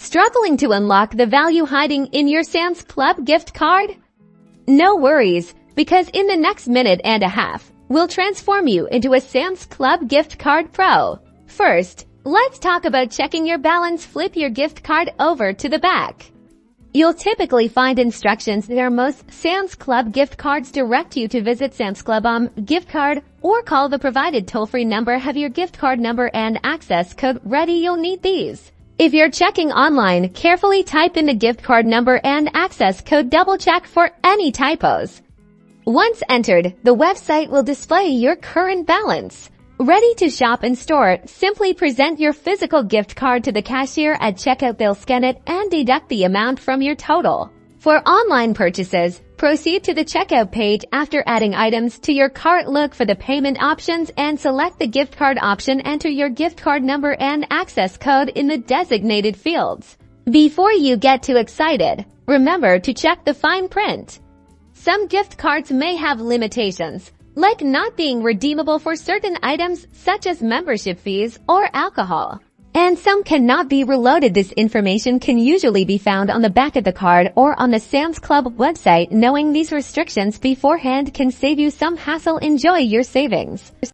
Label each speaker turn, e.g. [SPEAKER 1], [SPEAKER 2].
[SPEAKER 1] Struggling to unlock the value hiding in your Sam's Club gift card? No worries, because in the next minute and a half, we'll transform you into a Sam's Club gift card pro. First, let's talk about checking your balance. Flip your gift card over to the back. You'll typically find instructions there. Most Sam's Club gift cards direct you to visit Sam's Club gift card or call the provided toll-free number. Have your gift card number and access code ready. You'll need these. If you're checking online, carefully type in the gift card number and access code. Double check for any typos. Once entered, the website will display your current balance. Ready to shop in store, simply present your physical gift card to the cashier at checkout. They'll scan it and deduct the amount from your total. For online purchases, proceed to the checkout page. After adding items to your cart, look for the payment options and select the gift card option. Enter your gift card number and access code in the designated fields. Before you get too excited, remember to check the fine print. Some gift cards may have limitations, like not being redeemable for certain items such as membership fees or alcohol. And some cannot be reloaded. This information can usually be found on the back of the card or on the Sam's Club website. Knowing these restrictions beforehand can save you some hassle. Enjoy your savings.